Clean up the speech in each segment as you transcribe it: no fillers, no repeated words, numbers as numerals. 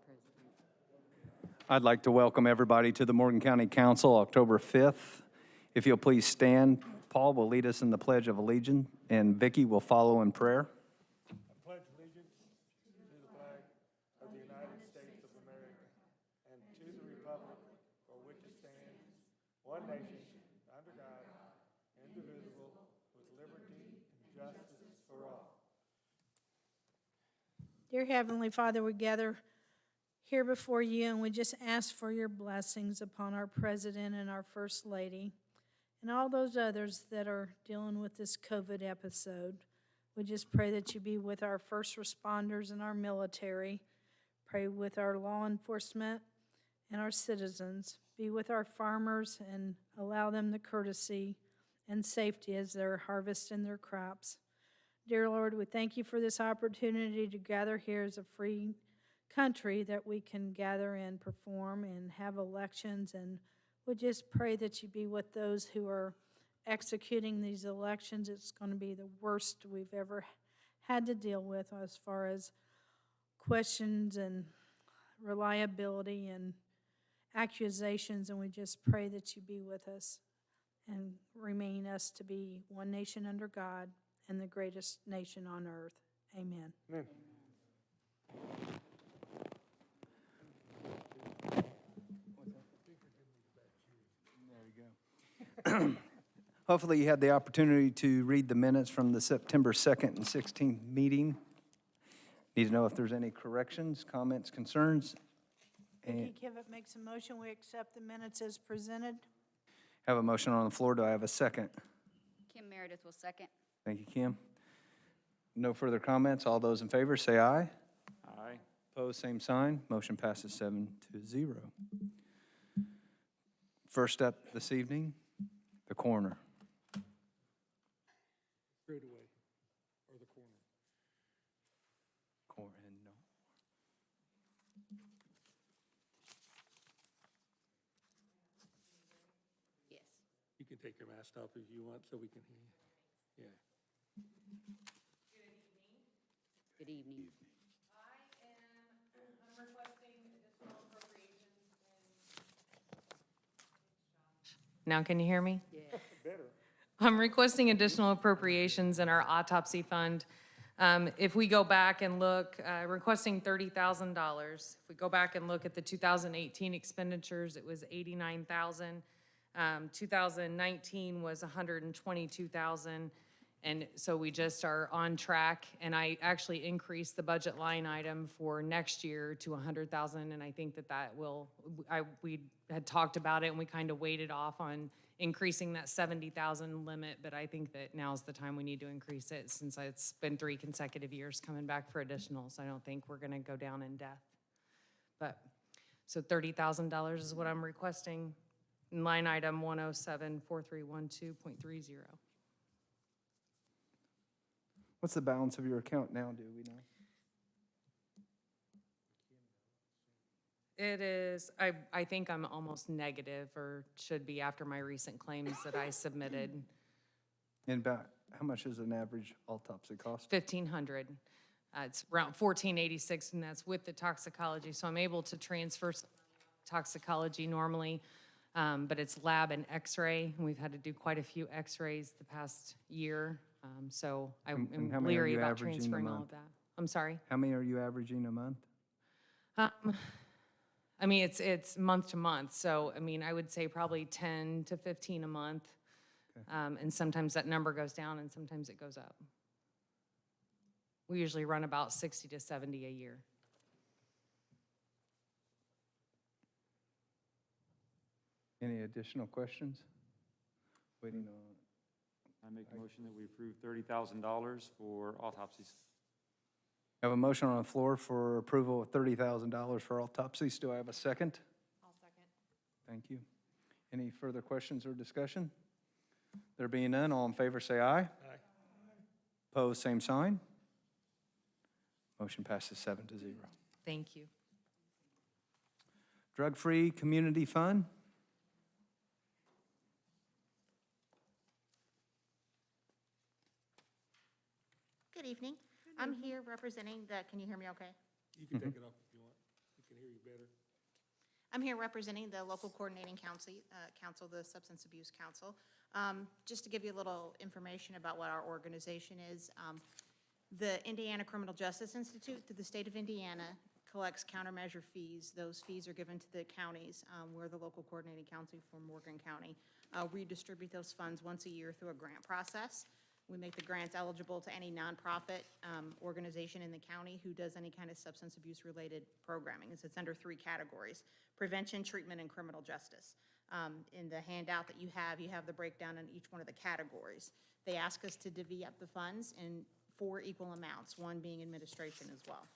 President. I'd like to welcome everybody to the Morgan County Council, October 5th. If you'll please stand, Paul will lead us in the Pledge of Allegiance, and Vicki will follow in prayer. I pledge allegiance to the flag of the United States of America and to the republic for which it stands, one nation, under God, indivisible, with liberty and justice for all. Dear Heavenly Father, we gather here before you and we just ask for your blessings upon our President and our First Lady and all those others that are dealing with this COVID episode. We just pray that you be with our first responders and our military. Pray with our law enforcement and our citizens. Be with our farmers and allow them the courtesy and safety as they're harvesting their crops. Dear Lord, we thank you for this opportunity to gather here as a free country that we can gather and perform and have elections. And we just pray that you be with those who are executing these elections. It's going to be the worst we've ever had to deal with as far as questions and reliability and accusations. And we just pray that you be with us and remain us to be one nation under God and the greatest nation on earth. Amen. Amen. Hopefully you had the opportunity to read the minutes from the September 2nd and 16th meeting. Need to know if there's any corrections, comments, concerns. Vicki Kivett makes a motion. We accept the minutes as presented. Have a motion on the floor. Do I have a second? Kim Meredith will second. Thank you, Kim. No further comments. All those in favor say aye. Aye. Opposed, same sign. Motion passes 7-0. First up this evening, the coroner. Straight away, or the corner. Coroner, no. Yes. You can take your mask off if you want so we can hear you. Yeah. Good evening. I'm requesting additional appropriations Now can you hear me? Yeah. Better. I'm requesting additional appropriations in our autopsy fund. If we go back and look, requesting $30,000. If we go back and look at the 2018 expenditures, it was $89,000. 2019 was $122,000. And so we just are on track. And I actually increased the budget line item for next year to $100,000. And I think that will, we had talked about it and we kind of waited off on increasing that 70,000 limit. But I think that now's the time we need to increase it since it's been 3 consecutive years coming back for additionals. I don't think we're going to go down in death. But so $30,000 is what I'm requesting. Line item 1074312.30. What's the balance of your account now, do we know? It is, I think I'm almost negative, or should be after my recent claims that I submitted, And about, how much does an average autopsy cost? $1,500. It's around $1,486, and that's with the toxicology. So I'm able to transfer some toxicology normally, but it's lab and x-ray. And we've had to do quite a few x-rays the past year. So And I'm how many are leery you about averaging a transferring all month? of that. I'm sorry? How many are you averaging a month? I mean, it's month to month, so, I mean, I would say probably 10 to 15 a month. And sometimes that number goes down and sometimes it goes up. We usually run about 60 to 70 a year. Any additional questions? Waiting on, I make a motion that we approve $30,000 for autopsies. have a motion on the floor for approval of $30,000 for autopsies. Do I have a second? I'll second. Thank you. Any further questions or discussion? There being none, all in favor say aye. Aye. Opposed, same sign. Motion passes 7-0. Thank you. Drug-Free Community Fund. Good evening. I'm here representing the, can you hear me okay? You can take it off if you want. You can hear better? I'm here representing the local coordinating council, the Substance Abuse Council. Just to give you a little information about what our organization is, the Indiana Criminal Justice Institute through the state of Indiana collects countermeasure fees. Those fees are given to the counties. We're the local coordinating council for Morgan County. We distribute those funds once a year through a grant process. We make the grants eligible to any nonprofit organization in the county who does any kind of substance abuse-related programming. It's under 3 categories: prevention, treatment, and criminal justice. In the handout that you have the breakdown in each one of the categories. They ask us to divvy up the funds in 4 equal amounts, one being administration as well.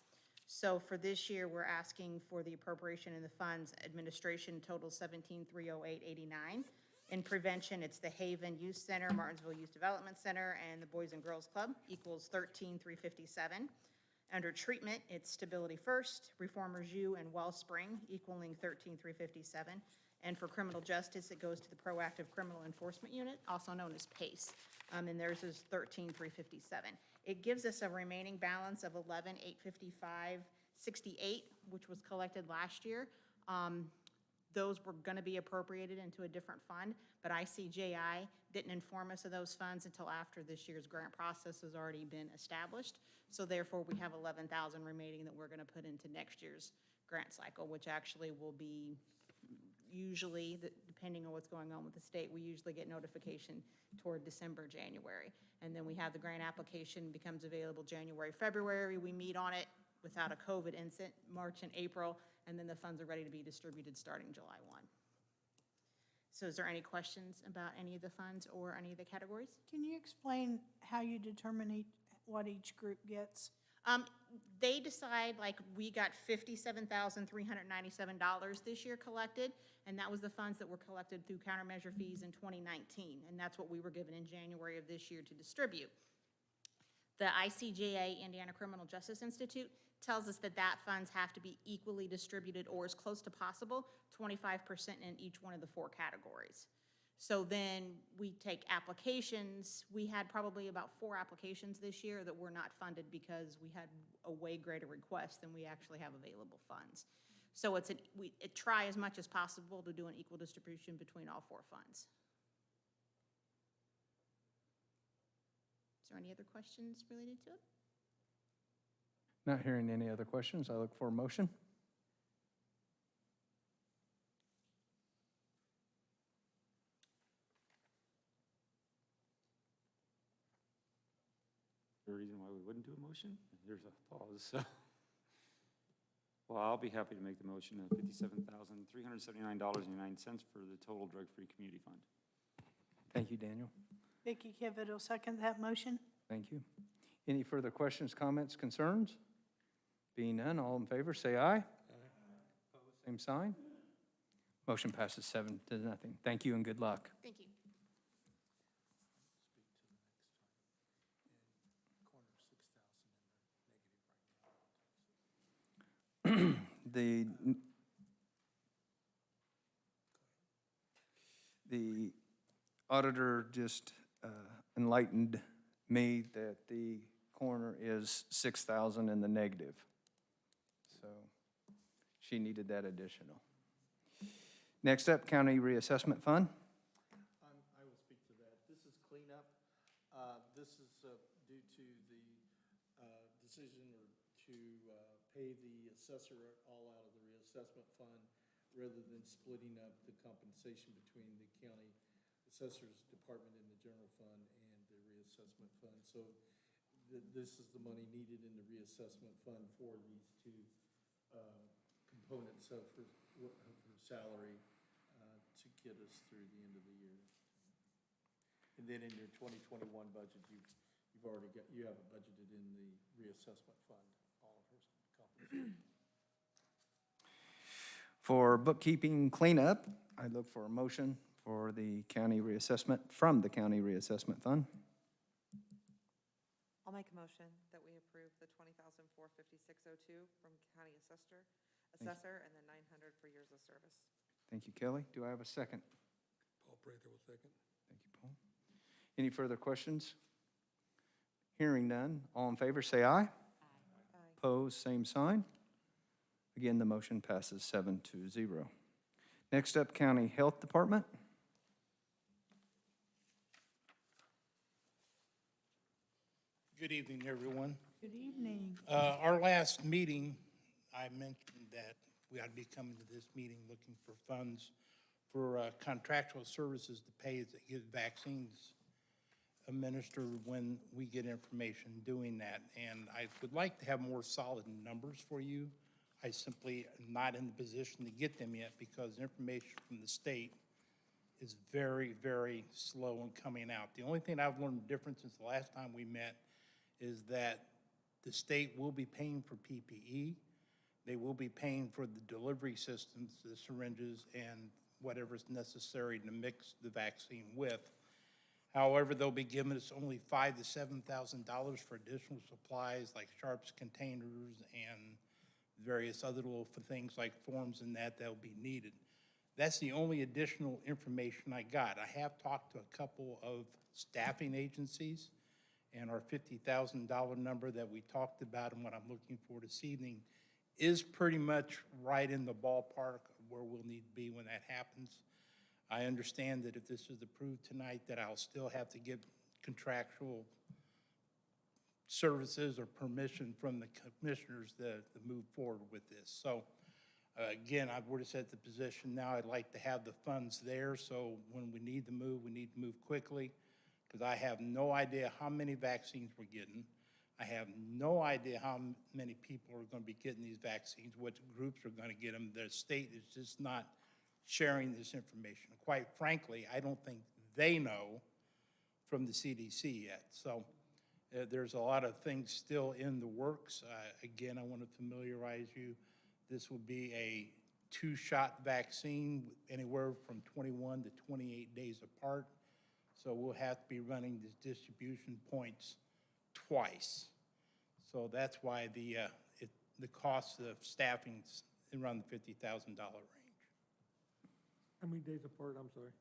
So for this year, we're asking for the appropriation in the funds. Administration totals $17,308.89. In prevention, it's the Haven Youth Center, Martinsville Youth Development Center, and the Boys and Girls Club equals $13,357. Under treatment, it's Stability First, Reformers U, and Wellspring equaling $13,357. And for criminal justice, it goes to the Proactive Criminal Enforcement Unit, also known as PACE, and theirs is $13,357. It gives us a remaining balance of $11,855.68, which was collected last year. Those were going to be appropriated into a different fund, but ICJI didn't inform us of those funds until after this year's grant process has already been established. So therefore, we have $11,000 remaining that we're going to put into next year's grant cycle, which actually will be usually, depending on what's going on with the state, we usually get notification toward December, January. And then we have the grant application becomes available January, February. We meet on it without a COVID incident, March and April, and then the funds are ready to be distributed starting July 1. So is there any questions about any of the funds or any of the categories? Can you explain how you determine what each group gets? They decide, like, we got $57,397 this year collected, and that was the funds that were collected through countermeasure fees in 2019, and that's what we were given in January of this year to distribute. The ICJA, Indiana Criminal Justice Institute, tells us that funds have to be equally distributed or as close to possible, 25% in each one of the 4 categories. So then we take applications. We had probably about 4 applications this year that were not funded because we had a way greater request than we actually have available funds. So we try as much as possible to do an equal distribution between all 4 funds. Is there any other questions related to it? Not hearing any other questions, I look for a motion. The reason why we wouldn't do a motion? There's a pause, so. Well, I'll be happy to make the motion of $57,379.09 for the total drug-free community fund. Thank you, Daniel. Vicki Kivett will second that motion. Thank you. Any further questions, comments, concerns? Being none, all in favor, say aye. Opposed, same sign. Motion passes 7-0. Thank you and good luck. Thank you. The auditor just enlightened me that the coroner is 6,000 in the negative. So she needed that additional. Next up, County Reassessment Fund. I will speak to that. This is cleanup. This is due to the decision to pay the assessor all out of the reassessment fund rather than splitting up the compensation between the county assessor's department in the general fund and the reassessment fund. So this is the money needed in the reassessment fund for these 2 components of her salary to get us through the end of the year. And then in your 2021 budget, you have it budgeted in the reassessment fund, all of her compensation. For bookkeeping cleanup, I look for a motion for the county reassessment, from the County Reassessment Fund. I'll make a motion that we approve the $20,456.02 from county assessor, and then $900 for years of service. Thank you, Kelly. Do I have a second? Paul Prather will second. Thank you, Paul. Any further questions? Hearing none, all in favor, say aye. Aye. Opposed, same sign. Again, the motion passes 7-0. Next up, County Health Department. Good evening, everyone. Good evening. Our last meeting, I mentioned that we ought to be coming to this meeting looking for funds for contractual services to pay to get vaccines administered when we get information doing that. And I would like to have more solid numbers for you. I simply am not in the position to get them yet because information from the state is very, very slow in coming out. The only thing I've learned different since the last time we met is that the state will be paying for PPE. They will be paying for the delivery systems, the syringes, and whatever's necessary to mix the vaccine with. However, they'll be giving us only $5,000 to $7,000 for additional supplies like sharps containers and various other little things like forms and that'll be needed. That's the only additional information I got. I have talked to a couple of staffing agencies, and our $50,000 number that we talked about and what I'm looking for this evening is pretty much right in the ballpark of where we'll need to be when that happens. I understand that if this is approved tonight, that I'll still have to get contractual services or permission from the commissioners to move forward with this. So again, we're just at the position now, I'd like to have the funds there, so when we need to move quickly, because I have no idea how many vaccines we're getting. I have no idea how many people are going to be getting these vaccines, what groups are going to get them. The state is just not sharing this information. Quite frankly, I don't think they know from the CDC yet. So there's a lot of things still in the works. Again, I want to familiarize you. This will be a 2-shot vaccine, anywhere from 21 to 28 days apart. So we'll have to be running the distribution points twice. So that's why the cost of staffing is around the $50,000 range. How many days apart, I'm sorry?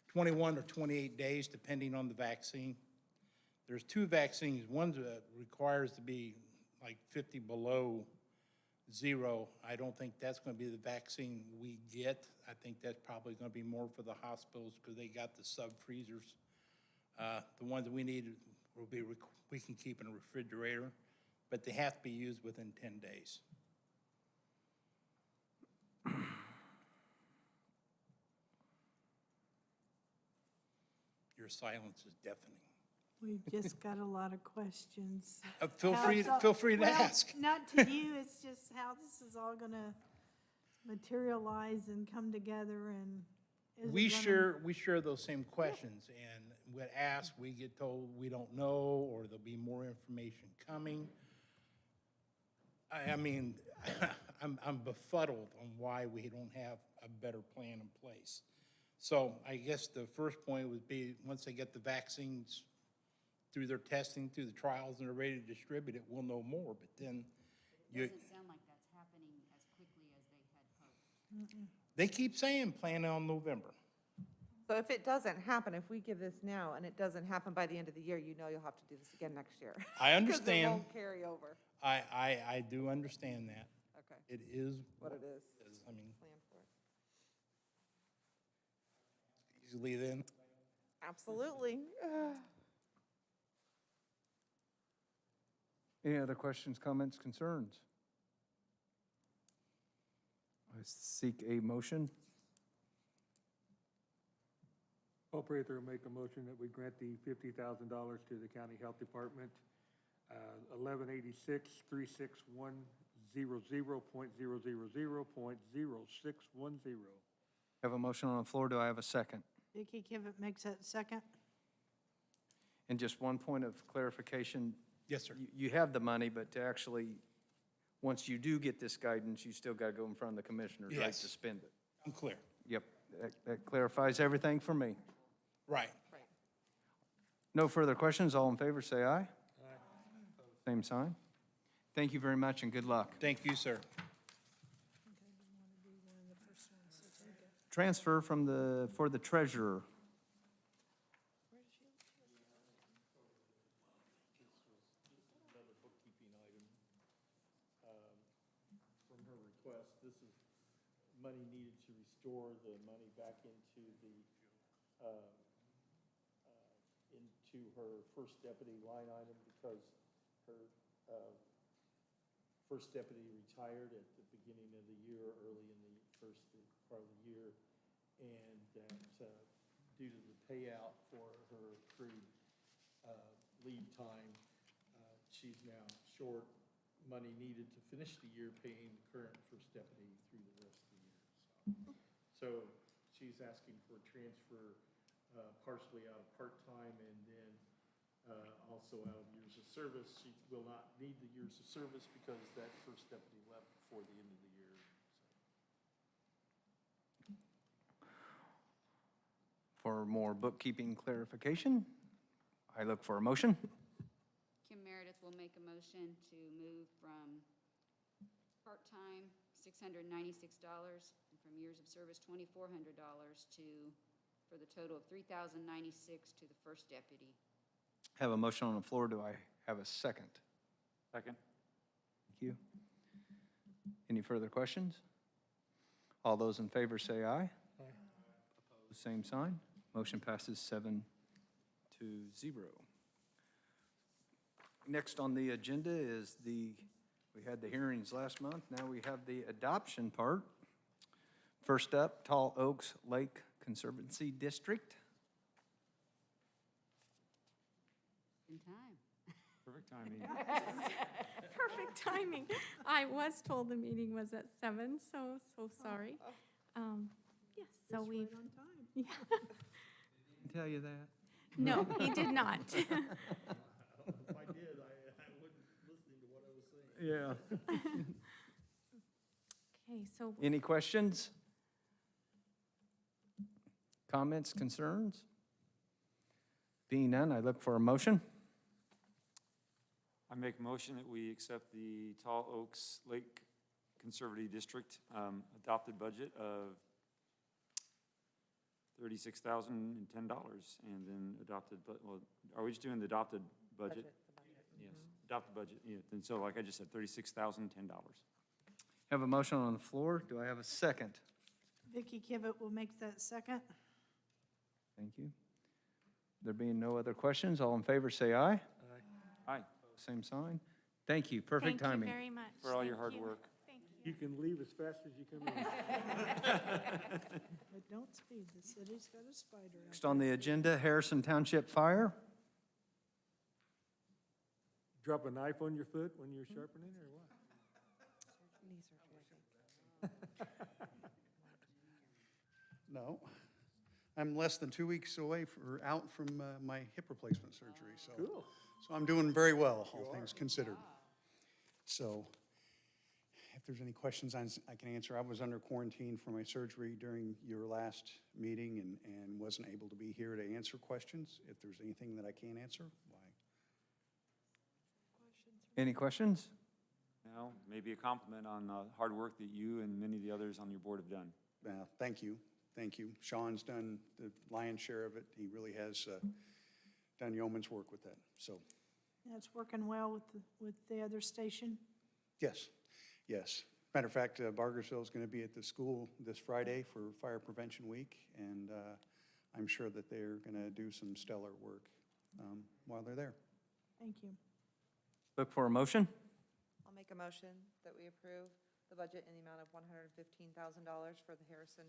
21 or 28 days, depending on the vaccine. There's 2 vaccines. One requires to be like 50 below 0. I don't think that's going to be the vaccine we get. I think that's probably going to be more for the hospitals because they got the sub-freezers. The ones that we need will be, we can keep in a refrigerator, but they have to be used within 10 days. Your silence is deafening. We've just got a lot of questions. Feel free to Well, ask. Not to you, it's just how this is all gonna materialize and come together and is it We gonna- share those same questions, and when asked, we get told we don't know, or there'll be more information coming. I mean, I'm befuddled on why we don't have a better plan in place. So I guess the first point would be, once they get the vaccines through their testing, through the trials, and they're ready to distribute it, we'll know more, but then you. Doesn't sound like that's happening as quickly as they had hoped. They keep saying plan on November. So if it doesn't happen, if we give this now and it doesn't happen by the end of the year, you know you'll have to do this again next year. I understand. Because it won't carry over. I do understand that. Okay, It is what it is. I mean, Plan for it. easily then. Absolutely. Any other questions, comments, concerns? I seek a motion. Operator will make a motion that we grant the $50,000 to the county health department, 1186-361-000.000.0610. Have a motion on the floor. Do I have a second? Vicki Kivett makes that second. And just one point of clarification. Yes, sir. You have the money, but to actually, once you do get this guidance, you still got to go in front of the commissioners, right, Yes. to spend it? I'm clear. Yep, that clarifies everything for me. Right. No further questions. All in favor, say aye. Aye. Same sign. Thank you very much and good luck. Thank you, sir. Transfer for the treasurer. From her request. This is money needed to restore the money back into the, into her first deputy line item because her first deputy retired at the beginning of the year, early in the first part of the year, and that due to the payout for her accrued leave time, she's now short money needed to finish the year paying the current first deputy through the rest of the year. So she's asking for a transfer partially out of part-time and then also out of years of service. She will not need the years of service because that first deputy left before the end of the year. For more bookkeeping clarification, I look for a motion. Kim Meredith will make a motion to move from part-time, $696, and from years of service, $2,400 for the total of $3,096 to the first deputy. Have a motion on the floor. Do I have a second? Second? Thank you. Any further questions? All those in favor say aye. Opposed, same sign. Motion passes 7-0. Next on the agenda is we had the hearings last month. Now we have the adoption part. First up, Tall Oaks Lake Conservancy District. In time. Perfect timing. Perfect timing. I was told the meeting was at 7, so sorry. Yes, so we. Right on time. Yeah. Didn't tell you that. No, he did not. If I did, I wouldn't listening to what I was saying. Yeah. Okay, so Any questions? Comments, concerns? Being none, I look for a motion. I make a motion that we accept the Tall Oaks Lake Conservative District adopted budget of $36,010, and then adopted, well, are we just doing the adopted budget? Yes, adopted budget, yeah, and so like I just said, $36,010. Have a motion on the floor. Do I have a second? Vicki Kivett will make that second. Thank you. There being no other questions, all in favor say aye. Aye, Same sign. Thank you. Perfect thank timing. you very much. for all your Thank hard you. work. Thank you. You can leave as fast as you come in. But don't speed, the city's got a spider out Next on there. the agenda, Harrison Township Fire. Drop a knife on your foot when you're sharpening or what? Knee surgery, I think. No. I'm less than 2 weeks away out from my hip replacement surgery, so. Cool. So I'm doing very well, all things considered. So if there's any questions I can answer, I was under quarantine for my surgery during your last meeting and wasn't able to be here to answer questions. If there's anything that I can't answer, why? Any questions? Now, maybe a compliment on the hard work that you and many of the others on your board have done. Thank you. Thank you. Sean's done the lion's share of it. He really has done yeoman's work with that, so. That's working well with the other station. Yes, yes. Matter of fact, Bargersville is going to be at the school this Friday for Fire Prevention Week, and I'm sure that they're going to do some stellar work while they're there. Thank you. Look for a motion. I'll make a motion that we approve the budget in the amount of $115,000 for the Harrison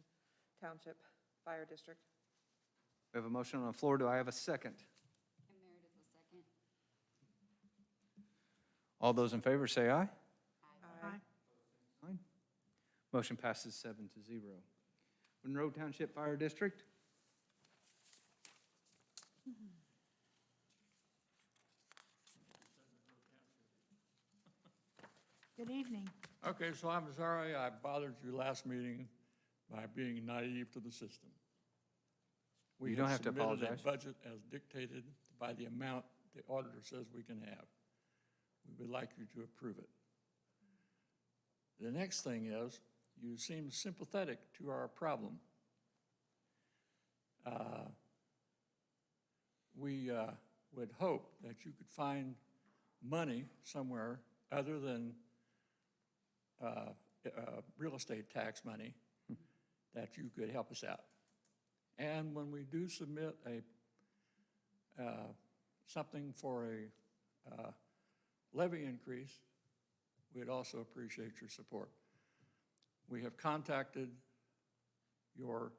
Township Fire District. We have a motion on the floor. Do I have a second? Kim Meredith will second. All those in favor say aye. Aye. Aye. Motion passes 7-0. Monroe Township Fire District. Good evening. Okay, so I'm sorry I bothered you last meeting by being naive to the system. You don't have to apologize. We have submitted a budget as dictated by the amount the auditor says we can have. We would like you to approve it. The next thing is, you seem sympathetic to our problem. We would hope that you could find money somewhere other than real estate tax money, that you could help us out. And when we do submit something for a levy increase, we'd also appreciate your support. We have contacted your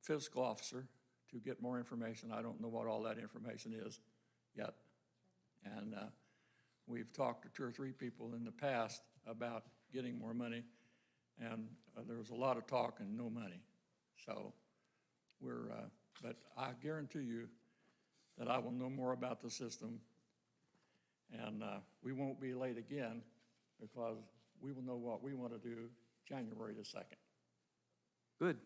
fiscal officer to get more information. I don't know what all that information is yet. And we've talked to 2 or 3 people in the past about getting more money, and there was a lot of talk and no money. So but I guarantee you that I will know more about the system, and we won't be late again, because we will know what we want to do January the 2nd. Good.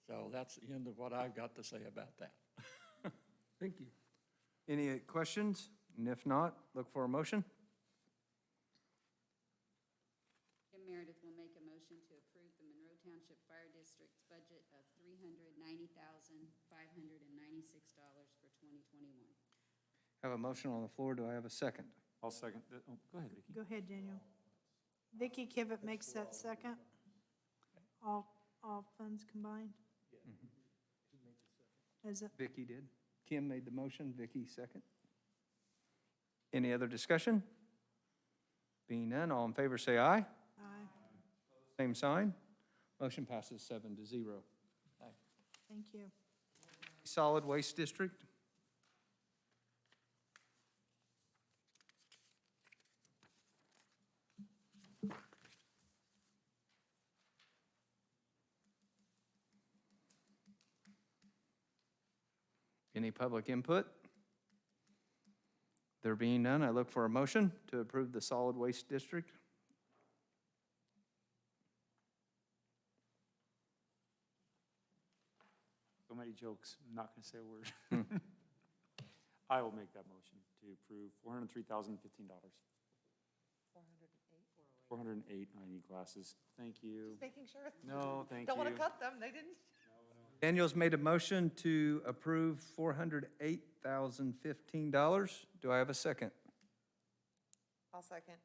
So that's the end of what I've got to say about that. Thank you. Any questions? And if not, look for a motion. Kim Meredith will make a motion to approve the Monroe Township Fire District's budget of $390,596 for 2021. Have a motion on the floor. Do I have a second? I'll second that. Oh, go ahead, Vicki. Go ahead, Daniel. Vicky Kivett makes that second. All funds combined? Is it? Vicky did. Kim made the motion, Vicky second. Any other discussion? Being none, all in favor say aye. Aye. Same sign. Motion passes 7-0. Thank you. Solid Waste District. Any public input? There being none, I look for a motion to approve the Solid Waste District. So many jokes, I'm not going to say a word. I will make that motion to approve $403,015. 408 ID glasses. Thank you. Just making sure. No, thank you. Don't want to cut them, they didn't. Daniel's made a motion to approve $408,015. Do I have a second? I'll second.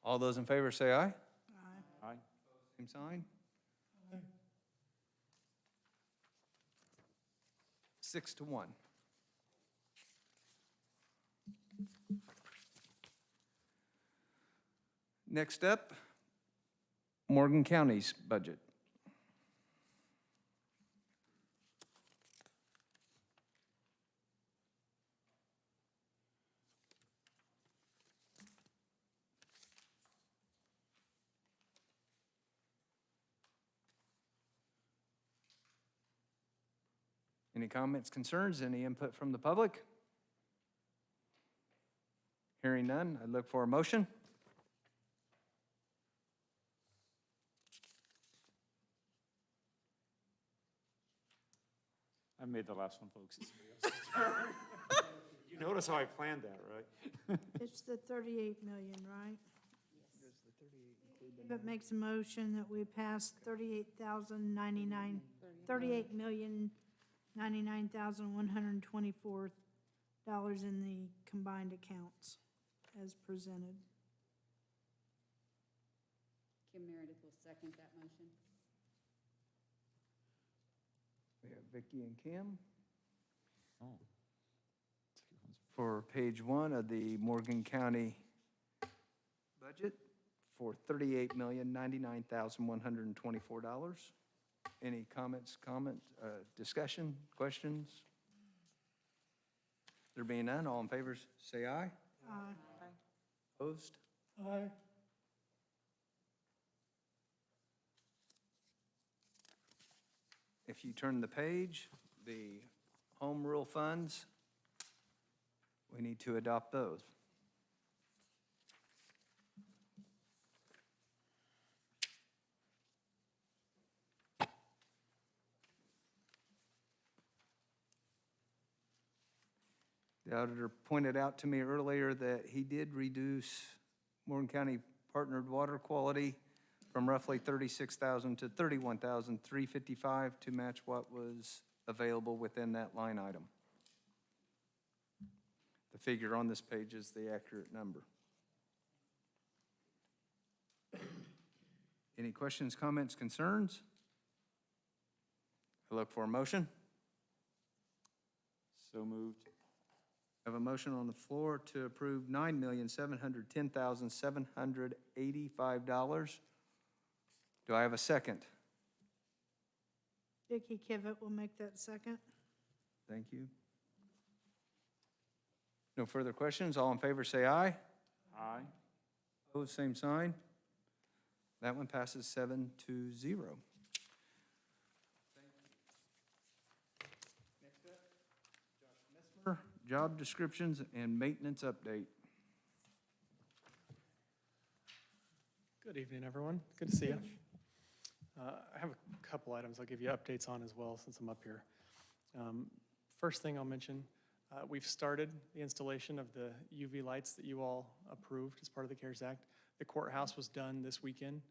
All those in favor say aye. Aye. Same sign. 6-1. Next up, Morgan County's budget. Any comments, concerns, any input from the public? Hearing none, I look for a motion. I made the last one, folks. It's somebody else's turn. You notice how I planned that, right? It's the 38 million, right? But makes a motion that we pass $38,099,124 in the combined accounts as presented. Kim Meredith will second that motion. We have Vicki and Kim Oh. for page 1 of the Morgan County budget for $38,099,124. Any comments, discussion, questions? There being none, all in favor say aye. Aye. Opposed? Aye. If you turn the page, the home rule funds, we need to adopt those. The auditor pointed out to me earlier that he did reduce Morgan County partnered water quality from roughly 36,000 to 31,355 to match what was available within that line item. The figure on this page is the accurate number. Any questions, comments, concerns? I look for a motion. So moved. I have a motion on the floor to approve $9,710,785. Do I have a second? Vicki Kivett will make that second. Thank you. No further questions. All in favor, say aye. Aye. Opposed, same sign. That one passes 7-0. Next up, Josh Messmer, job descriptions and maintenance update. Good evening, everyone. Good to see you. I have a couple items I'll give you updates on as well since I'm up here. First thing I'll mention, we've started the installation of the UV lights that you all approved as part of the CARES Act. The courthouse was done this weekend.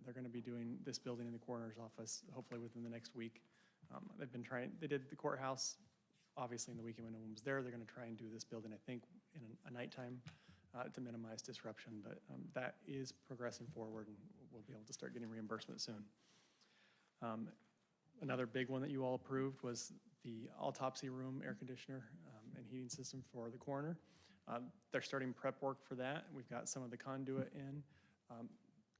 They're going to be doing this building in the coroner's office, hopefully within the next week. They did the courthouse, obviously in the weekend when no one was there. They're going to try and do this building, I think, in a nighttime to minimize disruption, but that is progressing forward and we'll be able to start getting reimbursement soon. Another big one that you all approved was the autopsy room air conditioner and heating system for the coroner. They're starting prep work for that. We've got some of the conduit in.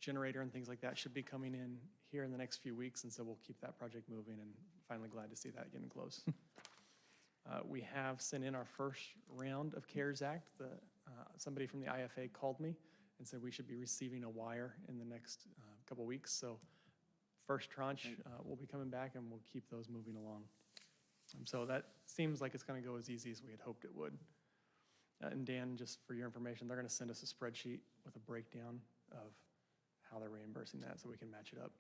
Generator and things like that should be coming in here in the next few weeks, and so we'll keep that project moving, and finally glad to see that getting close. We have sent in our first round of CARES Act. Somebody from the IFA called me and said we should be receiving a wire in the next couple weeks, so first tranche will be coming back, and we'll keep those moving along. So that seems like it's going to go as easy as we had hoped it would. And Dan, just for your information, they're going to send us a spreadsheet with a breakdown of how they're reimbursing that so we can match it up.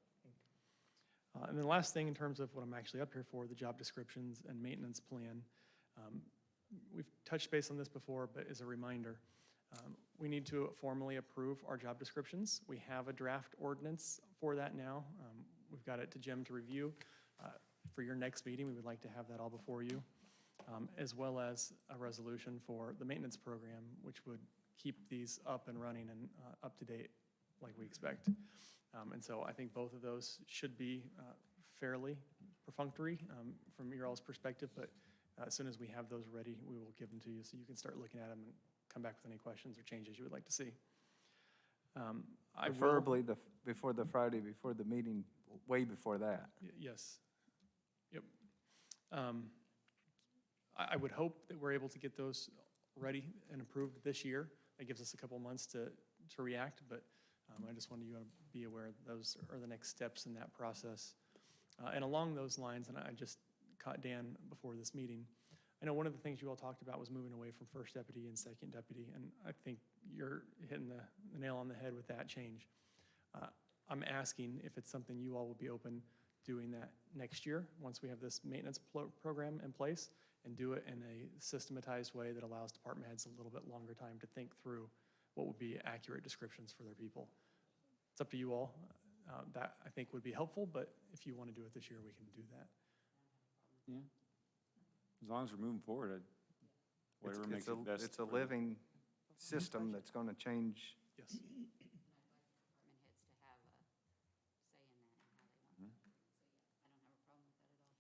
And then the last thing in terms of what I'm actually up here for, the job descriptions and maintenance plan. We've touched base on this before, but as a reminder, we need to formally approve our job descriptions. We have a draft ordinance for that now. We've got it to Jim to review. For your next meeting, we would like to have that all before you, as well as a resolution for the maintenance program, which would keep these up and running and up to date like we expect. And so I think both of those should be fairly perfunctory from your all's perspective, but as soon as we have those ready, we will give them to you so you can start looking at them and come back with any questions or changes you would like to see. Preferably before the Friday, before the meeting, way before that. Yes. Yep. I would hope that we're able to get those ready and approved this year. That gives us a couple months to react, but I just wanted you to be aware those are the next steps in that process. And along those lines, and I just caught Dan before this meeting, I know one of the things you all talked about was moving away from first deputy and second deputy, and I think you're hitting the nail on the head with that change. I'm asking if it's something you all will be open doing that next year, once we have this maintenance program in place, and do it in a systematized way that allows department heads a little bit longer time to think through what would be accurate descriptions for their people. It's up to you all. That I think would be helpful, but if you want to do it this year, we can do that. Yeah. As long as we're moving forward, whatever makes it best. It's a living system that's going to change. Yes. Department heads to have a say in that and how they want. So, yeah, I don't have a problem with that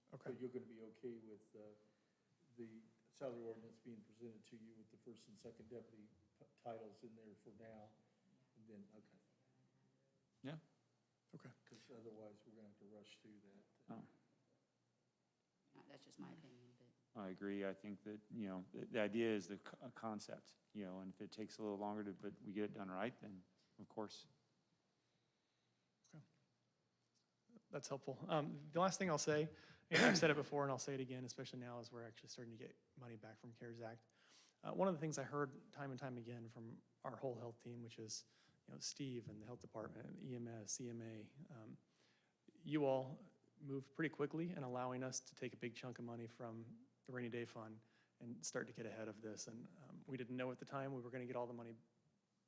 at all. So you're going to be okay with the salary ordinance being presented to you with the first and second deputy titles in there for now? And then, okay. Yeah. Okay. Because otherwise, we're going to have to rush through that. Oh. That's just my opinion, but. I agree. I think that, the idea is the concept, and if it takes a little longer but we get it done right, then of course. Okay. That's helpful. The last thing I'll say, and I've said it before and I'll say it again, especially now as we're actually starting to get money back from CARES Act. One of the things I heard time and time again from our whole health team, which is, Steve and the health department, EMS, CMA, you all moved pretty quickly in allowing us to take a big chunk of money from the rainy day fund and start to get ahead of this. And we didn't know at the time we were going to get all the money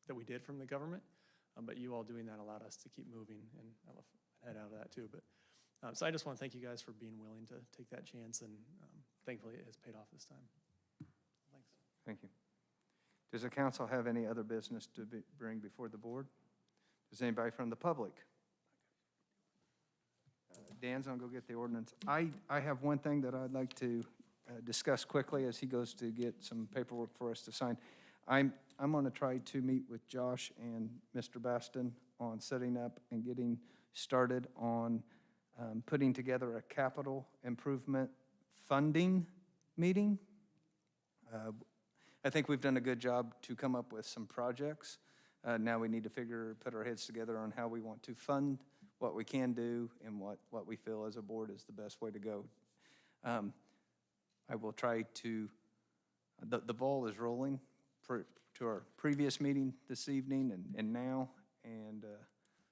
that we did from the government, but you all doing that allowed us to keep moving, and I left my head out of that too. But so I just want to thank you guys for being willing to take that chance, and thankfully it has paid off this time. Thanks. Thank you. Does the council have any other business to bring before the board? Is anybody from the public? Dan's gonna go get the ordinance. I have one thing that I'd like to discuss quickly as he goes to get some paperwork for us to sign. I'm gonna try to meet with Josh and Mr. Baston on setting up and getting started on putting together a capital improvement funding meeting. I think we've done a good job to come up with some projects. Now we need to put our heads together on how we want to fund what we can do and what we feel as a board is the best way to go. I will try to, the ball is rolling to our previous meeting this evening and now. And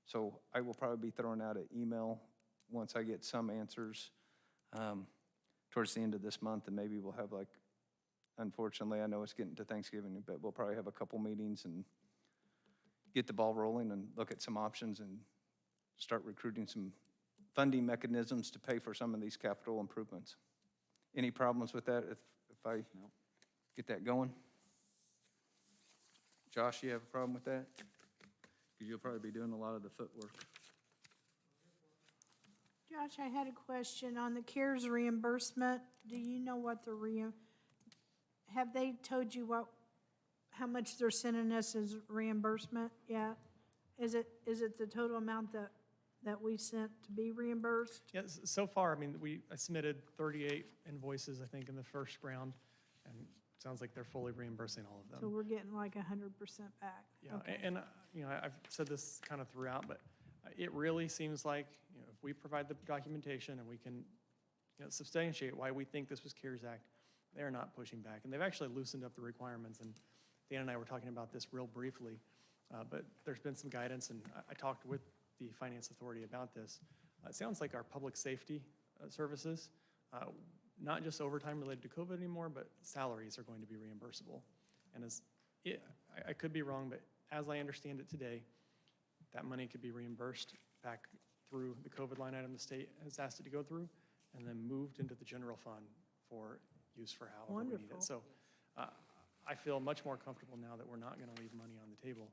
so I will probably be throwing out an email once I get some answers towards the end of this month. And maybe we'll have unfortunately, I know it's getting to Thanksgiving, but we'll probably have a couple meetings and get the ball rolling and look at some options and start recruiting some funding mechanisms to pay for some of these capital improvements. Any problems with that if I get that going? Josh, you have a problem with that? Because you'll probably be doing a lot of the footwork. Josh, I had a question on the CARES reimbursement. Do you know what have they told you how much they're sending us as reimbursement yet? Is it the total amount that we sent to be reimbursed? Yes, so far, I mean, I submitted 38 invoices, I think, in the first round, and it sounds like they're fully reimbursing all of So them. we're getting like 100% back? Yeah, Okay. and, I've said this kind of throughout, but it really seems like, if we provide the documentation and we can, substantiate why we think this was CARES Act, they're not pushing back. And they've actually loosened up the requirements, and Dan and I were talking about this real briefly, but there's been some guidance, and I talked with the Finance Authority about this. It sounds like our public safety services, not just overtime related to COVID anymore, but salaries are going to be reimbursable. And I could be wrong, but as I understand it today, that money could be reimbursed back through the COVID line item the state has asked it to go through, and then moved into the general fund for use for however we need Wonderful. it. So I feel much more comfortable now that we're not going to leave money on the table.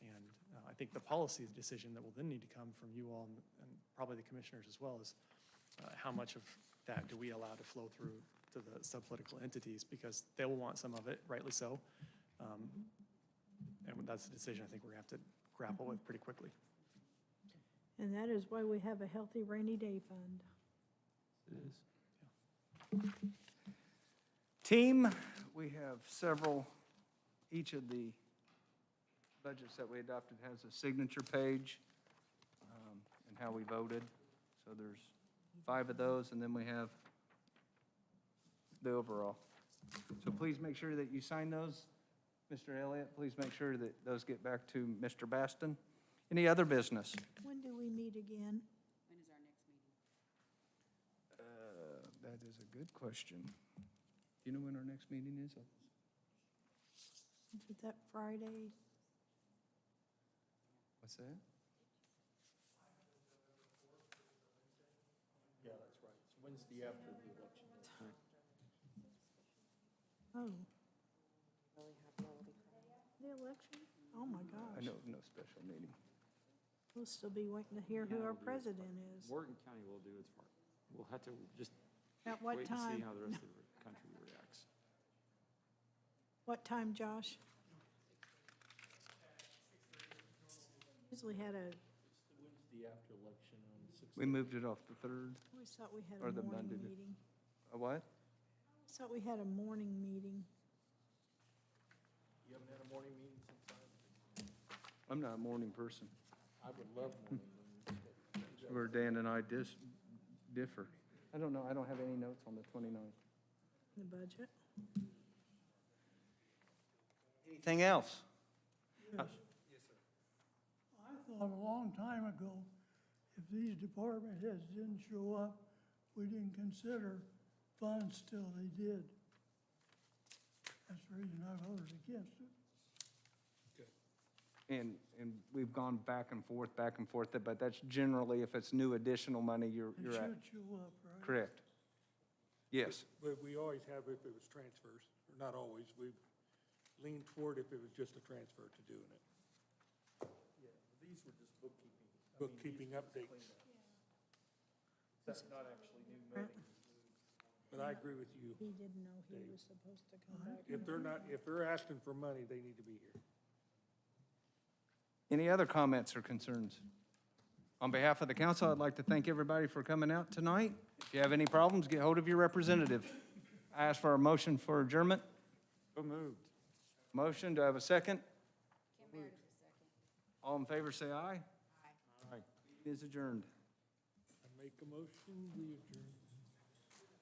And I think the policy decision that will then need to come from you all and probably the commissioners as well is how much of that do we allow to flow through to the sub-political entities, because they will want some of it, rightly so. And that's a decision I think we're going to have to grapple with pretty quickly. And that is why we have a healthy rainy day fund. It is. Team, we have several, each of the budgets that we adopted has a signature page and how we voted. So there's 5 of those, and then we have the overall. So please make sure that you sign those. Mr. Elliott, please make sure that those get back to Mr. Baston. Any other business? When do we meet again? When is our next meeting? That is a good question. Do you know when our next meeting is? Is it that Friday? What's that? Yeah, that's right. It's Wednesday after the election. Oh, Really happy all the the election? Oh, my I gosh. know, no special meeting. We'll still be waiting to hear who our president is. Morgan County will do its part. We'll have to just At what wait and see time? how the rest of the country reacts. What time, Josh? Usually had a, Wednesday after election on the 6th. We moved it off the 3rd. I always thought we had Or a the morning Monday. meeting. A what? I always thought we had a morning meeting. You haven't had a morning meeting since I'm not a morning person. I would love morning meetings. Where Dan and I differ. I don't know, I don't have any notes on the 29th. The budget? Anything else? I thought a long time ago, if these department heads didn't show up, we didn't consider funds till they did. That's the reason I voted against it. And we've gone back and forth, but that's generally, if it's new additional money, you're It at. should show up, right? Correct. Yes. But we always have if it was transfers, or not always, we've leaned toward if it was just a transfer to doing it. Yeah, these were just bookkeeping updates. That's not actually new money. But I agree with you. He didn't know he was supposed to come back. If they're asking for money, they need to be here. Any other comments or concerns? On behalf of the council, I'd like to thank everybody for coming out tonight. If you have any problems, get hold of your representative. I ask for a motion for adjournment. So moved. Motion, do I have a second? All in favor, say aye. Aye. Meeting is adjourned. I make a motion, we adjourn.